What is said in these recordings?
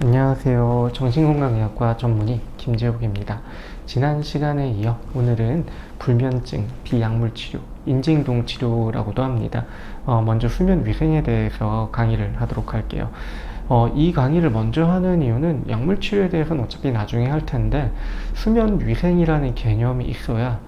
안녕하세요. 정신건강의학과 전문의 김재욱입니다. 지난 시간에 이어 오늘은 불면증, 비약물치료, 인지행동 치료라고도 합니다. 먼저 수면 위생에 대해서 강의를 하도록 할게요. 이 강의를 먼저 하는 이유는 약물치료에 대해서는 어차피 나중에 할 텐데 수면 위생이라는 개념이 있어야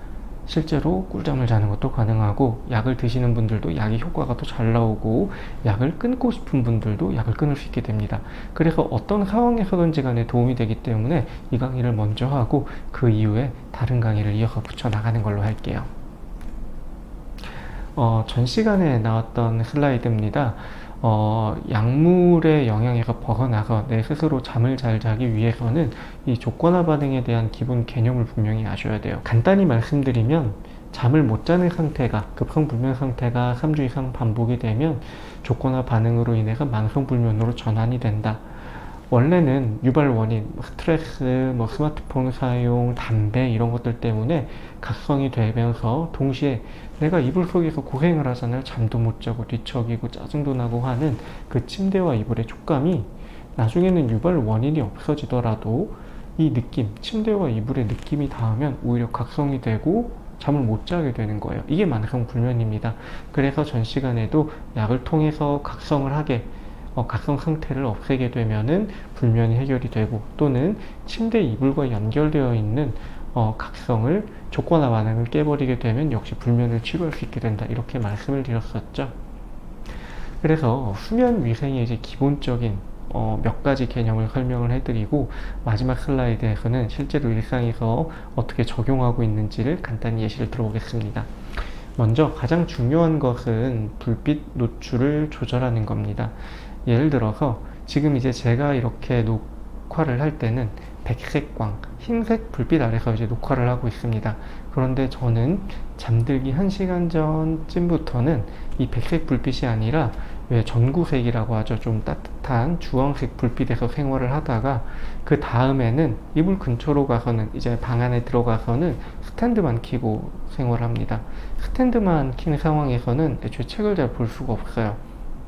실제로 꿀잠을 자는 것도 가능하고, 약을 드시는 분들도 약의 효과가 더 잘 나오고, 약을 끊고 싶은 분들도 약을 끊을 수 있게 됩니다. 그래서 어떤 상황에서든지 간에 도움이 되기 때문에 이 강의를 먼저 하고 그 이후에 다른 강의를 이어서 붙여 나가는 걸로 할게요. 전 시간에 나왔던 슬라이드입니다. 약물의 영향에서 벗어나서 내 스스로 잠을 잘 자기 위해서는 이 조건화 반응에 대한 기본 개념을 분명히 아셔야 돼요. 간단히 말씀드리면, 잠을 못 자는 상태가, 급성불면 상태가 3주 이상 반복이 되면 조건화 반응으로 인해서 만성불면으로 전환이 된다. 원래는 유발 원인, 스트레스, 스마트폰 사용, 담배 이런 것들 때문에 각성이 되면서 동시에 내가 이불 속에서 고생을 하잖아요. 잠도 못 자고 뒤척이고 짜증도 나고 하는 그 침대와 이불의 촉감이 나중에는 유발 원인이 없어지더라도 이 느낌, 침대와 이불의 느낌이 닿으면 오히려 각성이 되고 잠을 못 자게 되는 거예요. 이게 만성불면입니다. 그래서 전 시간에도 약을 통해서 각성을 하게, 각성 상태를 없애게 되면은 불면이 해결이 되고, 또는 침대 이불과 연결되어 있는 각성을, 조건화 반응을 깨버리게 되면 역시 불면을 치료할 수 있게 된다, 이렇게 말씀을 드렸었죠. 그래서 수면 위생의 이제 기본적인 몇 가지 개념을 설명을 해드리고, 마지막 슬라이드에서는 실제로 일상에서 어떻게 적용하고 있는지를 간단히 예시를 들어보겠습니다. 먼저 가장 중요한 것은 불빛 노출을 조절하는 겁니다. 예를 들어서 지금 이제 제가 이렇게 녹화를 할 때는 백색광, 흰색 불빛 아래서 이제 녹화를 하고 있습니다. 그런데 저는 잠들기 1시간 전쯤부터는 이 백색 불빛이 아니라 왜 전구색이라고 하죠. 좀 따뜻한 주황색 불빛에서 생활을 하다가, 그 다음에는 이불 근처로 가서는, 이제 방 안에 들어가서는 스탠드만 켜고 생활합니다. 스탠드만 켜는 상황에서는 애초에 책을 잘 볼 수가 없어요.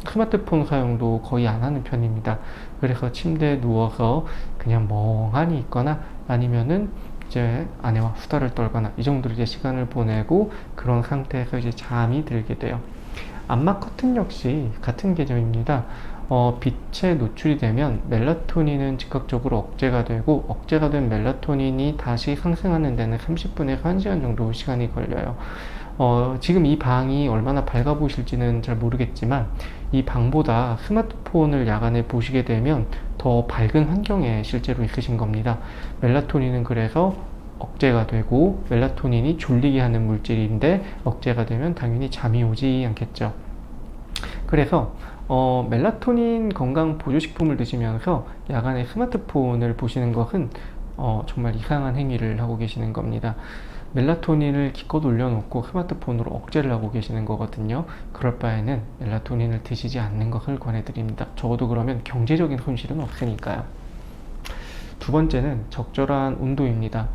스마트폰 사용도 거의 안 하는 편입니다. 그래서 침대에 누워서 그냥 멍하니 있거나, 아니면은 이제 아내와 수다를 떨거나, 이 정도로 이제 시간을 보내고 그런 상태에서 이제 잠이 들게 돼요. 암막 커튼 역시 같은 개념입니다. 빛에 노출이 되면 멜라토닌은 즉각적으로 억제가 되고, 억제가 된 멜라토닌이 다시 상승하는 데는 30분에서 1시간 정도 시간이 걸려요. 지금 이 방이 얼마나 밝아 보이실지는 잘 모르겠지만, 이 방보다 스마트폰을 야간에 보시게 되면 더 밝은 환경에 실제로 있으신 겁니다. 멜라토닌은 그래서 억제가 되고, 멜라토닌이 졸리게 하는 물질인데 억제가 되면 당연히 잠이 오지 않겠죠. 그래서 멜라토닌 건강 보조식품을 드시면서 야간에 스마트폰을 보시는 것은 정말 이상한 행위를 하고 계시는 겁니다. 멜라토닌을 기껏 올려놓고 스마트폰으로 억제를 하고 계시는 거거든요. 그럴 바에는 멜라토닌을 드시지 않는 것을 권해드립니다. 적어도 그러면 경제적인 손실은 없으니까요. 두 번째는 적절한 온도입니다.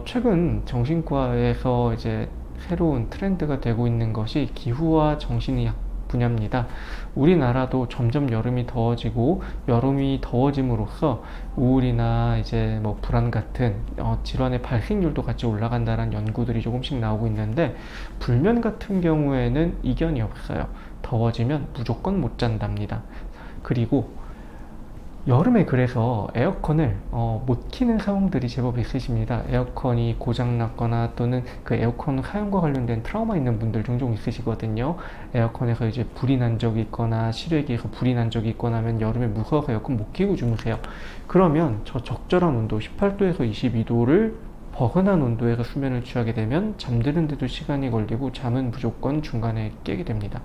최근 정신과에서 이제 새로운 트렌드가 되고 있는 것이 기후와 정신의학 분야입니다. 우리나라도 점점 여름이 더워지고, 여름이 더워짐으로써 우울이나 이제 불안 같은 질환의 발생률도 같이 올라간다는 연구들이 조금씩 나오고 있는데, 불면 같은 경우에는 이견이 없어요. 더워지면 무조건 못 잔답니다. 그리고 여름에 그래서 에어컨을 못 키는 상황들이 제법 있으십니다. 에어컨이 고장났거나, 또는 그 에어컨 사용과 관련된 트라우마 있는 분들 종종 있으시거든요. 에어컨에서 이제 불이 난 적이 있거나, 실외기에서 불이 난 적이 있거나 하면 여름에 무서워서 에어컨 못 키고 주무세요. 그러면 저 적절한 온도 18도에서 22도를 버근한 온도에서 수면을 취하게 되면 잠드는데도 시간이 걸리고 잠은 무조건 중간에 깨게 됩니다.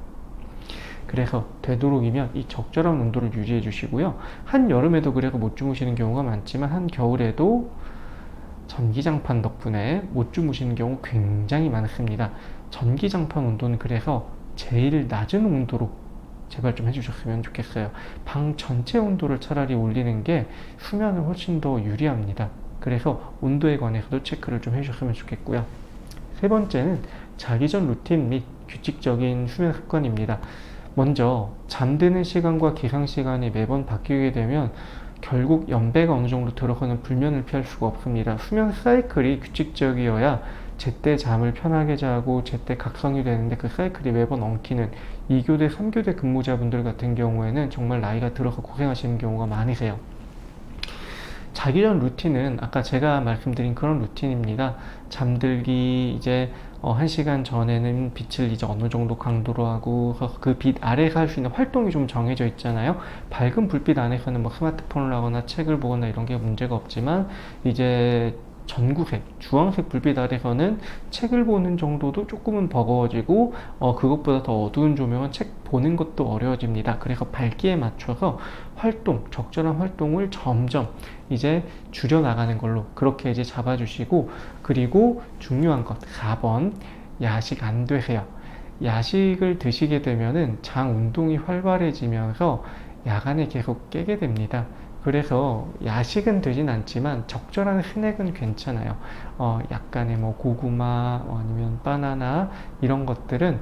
그래서 되도록이면 이 적절한 온도를 유지해 주시고요. 한여름에도 그래서 못 주무시는 경우가 많지만, 한겨울에도 전기장판 덕분에 못 주무시는 경우 굉장히 많습니다. 전기장판 온도는 그래서 제일 낮은 온도로 제발 좀 해주셨으면 좋겠어요. 방 전체 온도를 차라리 올리는 게 수면을 훨씬 더 유리합니다. 그래서 온도에 관해서도 체크를 좀 해주셨으면 좋겠고요. 세 번째는 자기 전 루틴 및 규칙적인 수면 습관입니다. 먼저 잠드는 시간과 기상 시간이 매번 바뀌게 되면 결국 연배가 어느 정도 들어가는 불면을 피할 수가 없습니다. 수면 사이클이 규칙적이어야 제때 잠을 편하게 자고 제때 각성이 되는데 그 사이클이 매번 엉키는 2교대, 3교대 근무자분들 같은 경우에는 정말 나이가 들어서 고생하시는 경우가 많으세요. 자기 전 루틴은 아까 제가 말씀드린 그런 루틴입니다. 잠들기 이제 1시간 전에는 빛을 이제 어느 정도 강도로 하고 그 빛 아래에서 할 수 있는 활동이 좀 정해져 있잖아요. 밝은 불빛 안에서는 뭐 스마트폰을 하거나 책을 보거나 이런 게 문제가 없지만 이제 전구색, 주황색 불빛 아래서는 책을 보는 정도도 조금은 버거워지고 그것보다 더 어두운 조명은 책 보는 것도 어려워집니다. 그래서 밝기에 맞춰서 적절한 활동을 점점 이제 줄여나가는 걸로 그렇게 이제 잡아주시고, 그리고 중요한 것 4번, 야식 안 드세요. 야식을 드시게 되면은 장 운동이 활발해지면서 야간에 계속 깨게 됩니다. 그래서 야식은 되진 않지만 적절한 스낵은 괜찮아요. 약간의 뭐 고구마 아니면 바나나 이런 것들은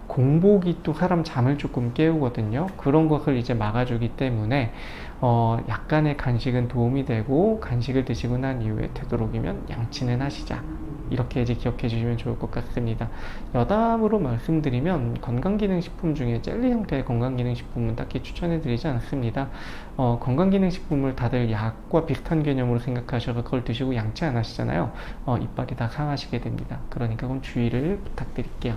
공복이 또 사람 잠을 조금 깨우거든요. 그런 것을 이제 막아주기 때문에 약간의 간식은 도움이 되고, 간식을 드시고 난 이후에 되도록이면 양치는 하시자. 이렇게 이제 기억해 주시면 좋을 것 같습니다. 여담으로 말씀드리면 건강기능식품 중에 젤리 형태의 건강기능식품은 딱히 추천해 드리지 않습니다. 건강기능식품을 다들 약과 비슷한 개념으로 생각하셔서 그걸 드시고 양치 안 하시잖아요. 이빨이 다 상하시게 됩니다. 그러니까 좀 주의를 부탁드릴게요.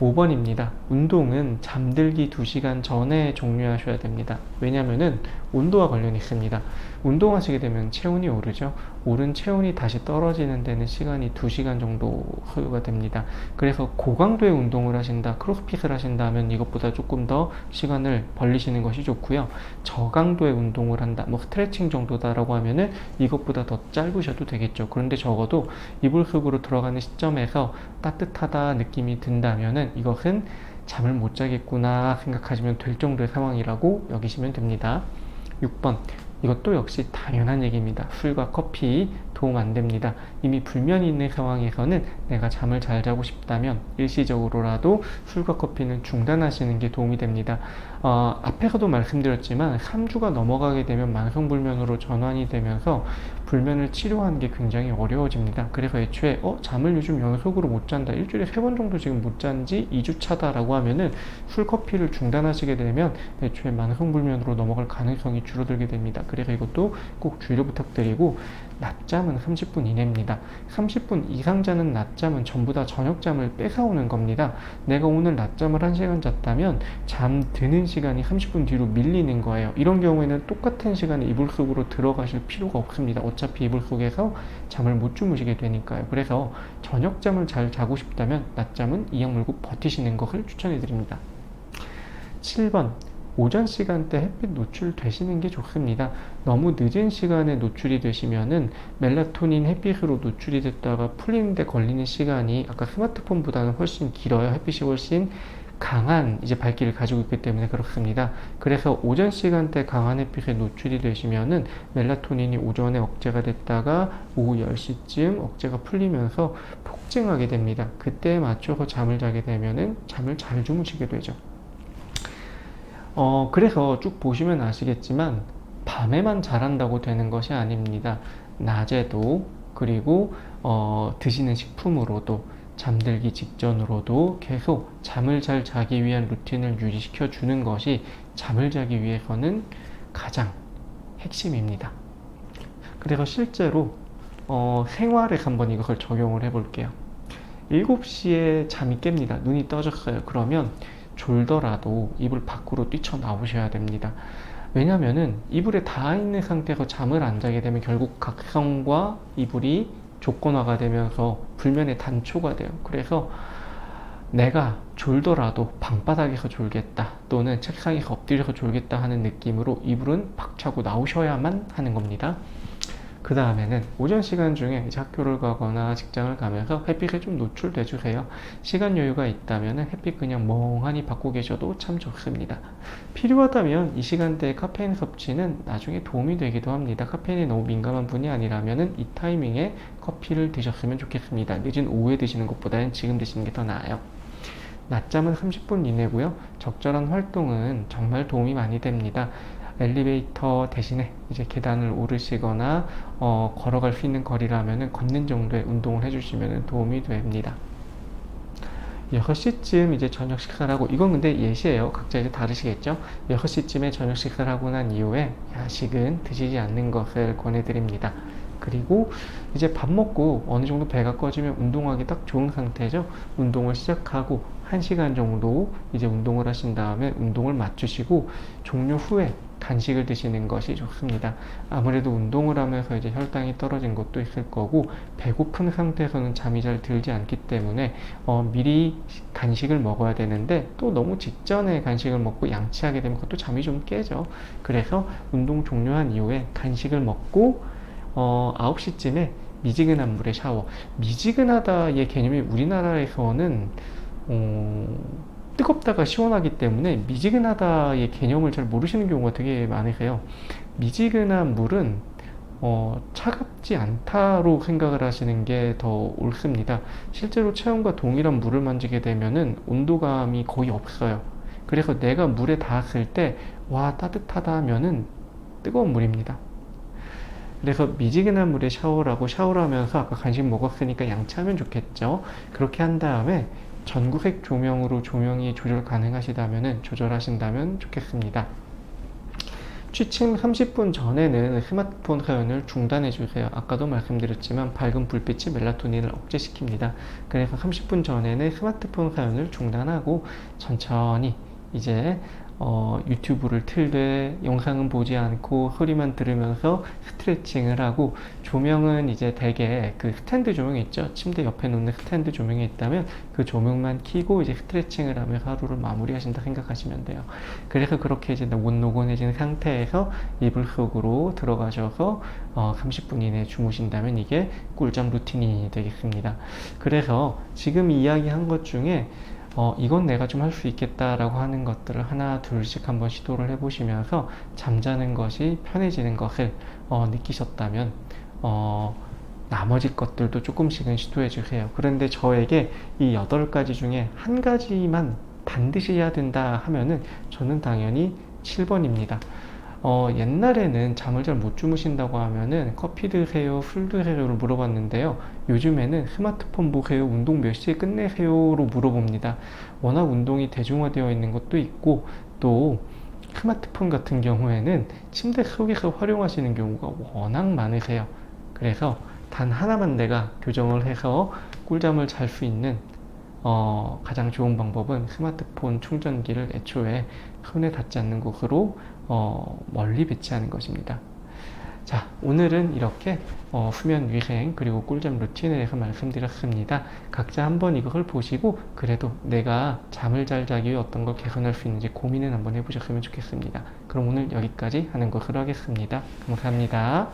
5번입니다. 운동은 잠들기 2시간 전에 종료하셔야 됩니다. 왜냐면은 온도와 관련이 있습니다. 운동하시게 되면 체온이 오르죠. 오른 체온이 다시 떨어지는 데는 시간이 2시간 정도 소요가 됩니다. 그래서 고강도의 운동을 하신다, 크로스핏을 하신다면 이것보다 조금 더 시간을 벌리시는 것이 좋고요. 저강도의 운동을 한다, 뭐 스트레칭 정도다라고 하면은 이것보다 더 짧으셔도 되겠죠. 그런데 적어도 이불 속으로 들어가는 시점에서 따뜻하다 느낌이 든다면은 이것은 잠을 못 자겠구나 생각하시면 될 정도의 상황이라고 여기시면 됩니다. 6번, 이것도 역시 당연한 얘기입니다. 술과 커피 도움 안 됩니다. 이미 불면이 있는 상황에서는 내가 잠을 잘 자고 싶다면 일시적으로라도 술과 커피는 중단하시는 게 도움이 됩니다. 앞에서도 말씀드렸지만 3주가 넘어가게 되면 만성불면으로 전환이 되면서 불면을 치료하는 게 굉장히 어려워집니다. 그래서 애초에 잠을 요즘 연속으로 못 잔다, 일주일에 3번 정도 지금 못 잔지 2주 차다라고 하면은 술, 커피를 중단하시게 되면 애초에 만성불면으로 넘어갈 가능성이 줄어들게 됩니다. 그래서 이것도 꼭 주의를 부탁드리고, 낮잠은 30분 이내입니다. 30분 이상 자는 낮잠은 전부 다 저녁잠을 뺏어오는 겁니다. 내가 오늘 낮잠을 1시간 잤다면 잠드는 시간이 30분 뒤로 밀리는 거예요. 이런 경우에는 똑같은 시간에 이불 속으로 들어가실 필요가 없습니다. 어차피 이불 속에서 잠을 못 주무시게 되니까요. 그래서 저녁잠을 잘 자고 싶다면 낮잠은 이악 물고 버티시는 것을 추천해 드립니다. 7번, 오전 시간대 햇빛 노출되시는 게 좋습니다. 너무 늦은 시간에 노출이 되시면은 멜라토닌 햇빛으로 노출이 됐다가 풀리는데 걸리는 시간이 아까 스마트폰보다는 훨씬 길어요. 햇빛이 훨씬 강한 이제 밝기를 가지고 있기 때문에 그렇습니다. 그래서 오전 시간대 강한 햇빛에 노출이 되시면은 멜라토닌이 오전에 억제가 됐다가 오후 10시쯤 억제가 풀리면서 폭증하게 됩니다. 그때에 맞춰서 잠을 자게 되면은 잠을 잘 주무시게 되죠. 그래서 쭉 보시면 아시겠지만 밤에만 잘한다고 되는 것이 아닙니다. 낮에도, 그리고 드시는 식품으로도, 잠들기 직전으로도 계속 잠을 잘 자기 위한 루틴을 유지시켜 주는 것이 잠을 자기 위해서는 가장 핵심입니다. 그래서 실제로 생활에 한번 이것을 적용을 해볼게요. 7시에 잠이 깹니다. 눈이 떠졌어요. 그러면 졸더라도 이불 밖으로 뛰쳐나오셔야 됩니다. 왜냐면은 이불에 닿아 있는 상태에서 잠을 안 자게 되면 결국 각성과 이불이 조건화가 되면서 불면의 단초가 돼요. 그래서 내가 졸더라도 방바닥에서 졸겠다, 또는 책상에서 엎드려서 졸겠다 하는 느낌으로 이불은 박차고 나오셔야만 하는 겁니다. 그 다음에는 오전 시간 중에 이제 학교를 가거나 직장을 가면서 햇빛에 좀 노출돼 주세요. 시간 여유가 있다면 햇빛 그냥 멍하니 받고 계셔도 참 좋습니다. 필요하다면 이 시간대에 카페인 섭취는 나중에 도움이 되기도 합니다. 카페인에 너무 민감한 분이 아니라면 이 타이밍에 커피를 드셨으면 좋겠습니다. 늦은 오후에 드시는 것보다는 지금 드시는 게 더 나아요. 낮잠은 30분 이내고요. 적절한 활동은 정말 도움이 많이 됩니다. 엘리베이터 대신에 이제 계단을 오르시거나 걸어갈 수 있는 거리라면은 걷는 정도의 운동을 해주시면 도움이 됩니다. 6시쯤 이제 저녁 식사를 하고, 이건 근데 예시예요. 각자 이제 다르시겠죠? 6시쯤에 저녁 식사를 하고 난 이후에 야식은 드시지 않는 것을 권해드립니다. 그리고 이제 밥 먹고 어느 정도 배가 꺼지면 운동하기 딱 좋은 상태죠. 운동을 시작하고 1시간 정도 이제 운동을 하신 다음에 운동을 마치시고 종료 후에 간식을 드시는 것이 좋습니다. 아무래도 운동을 하면서 이제 혈당이 떨어진 것도 있을 거고 배고픈 상태에서는 잠이 잘 들지 않기 때문에 미리 간식을 먹어야 되는데, 또 너무 직전에 간식을 먹고 양치하게 되면 그것도 잠이 좀 깨죠. 그래서 운동 종료한 이후에 간식을 먹고 9시쯤에 미지근한 물에 샤워. 미지근하다의 개념이 우리나라에서는 뜨겁다가 시원하기 때문에 미지근하다의 개념을 잘 모르시는 경우가 되게 많으세요. 미지근한 물은 차갑지 않다로 생각을 하시는 게 더 옳습니다. 실제로 체온과 동일한 물을 만지게 되면은 온도감이 거의 없어요. 그래서 내가 물에 닿았을 때 와, 따뜻하다 하면은 뜨거운 물입니다. 그래서 미지근한 물에 샤워를 하고, 샤워를 하면서 아까 간식 먹었으니까 양치하면 좋겠죠. 그렇게 한 다음에 전구색 조명으로 조명이 조절 가능하시다면 조절하신다면 좋겠습니다. 취침 30분 전에는 스마트폰 사용을 중단해 주세요. 아까도 말씀드렸지만 밝은 불빛이 멜라토닌을 억제시킵니다. 그래서 30분 전에는 스마트폰 사용을 중단하고 천천히 이제 유튜브를 틀되 영상은 보지 않고 소리만 들으면서 스트레칭을 하고, 조명은 이제 대개 그 스탠드 조명이 있죠. 침대 옆에 놓는 스탠드 조명이 있다면 그 조명만 켜고 이제 스트레칭을 하면서 하루를 마무리하신다 생각하시면 돼요. 그래서 그렇게 이제 노곤노곤해진 상태에서 이불 속으로 들어가셔서 30분 이내에 주무신다면 이게 꿀잠 루틴이 되겠습니다. 그래서 지금 이야기한 것 중에 이건 내가 좀 할 수 있겠다라고 하는 것들을 하나 둘씩 한번 시도를 해보시면서 잠자는 것이 편해지는 것을 느끼셨다면 나머지 것들도 조금씩은 시도해 주세요. 그런데 저에게 이 8가지 중에 한 가지만 반드시 해야 된다 하면은 저는 당연히 7번입니다. 옛날에는 잠을 잘 못 주무신다고 하면은 커피 드세요, 술 드세요를 물어봤는데요. 요즘에는 스마트폰 보세요, 운동 몇 시에 끝내세요로 물어봅니다. 워낙 운동이 대중화되어 있는 것도 있고, 또 스마트폰 같은 경우에는 침대 속에서 활용하시는 경우가 워낙 많으세요. 그래서 단 하나만 내가 교정을 해서 꿀잠을 잘 수 있는 가장 좋은 방법은 스마트폰 충전기를 애초에 손에 닿지 않는 곳으로 멀리 배치하는 것입니다. 자, 오늘은 이렇게 수면 위생 그리고 꿀잠 루틴에 대해서 말씀드렸습니다. 각자 한번 이걸 보시고 그래도 내가 잠을 잘 자기 위해 어떤 걸 개선할 수 있는지 고민을 한번 해보셨으면 좋겠습니다. 그럼 오늘 여기까지 하는 것으로 하겠습니다. 감사합니다.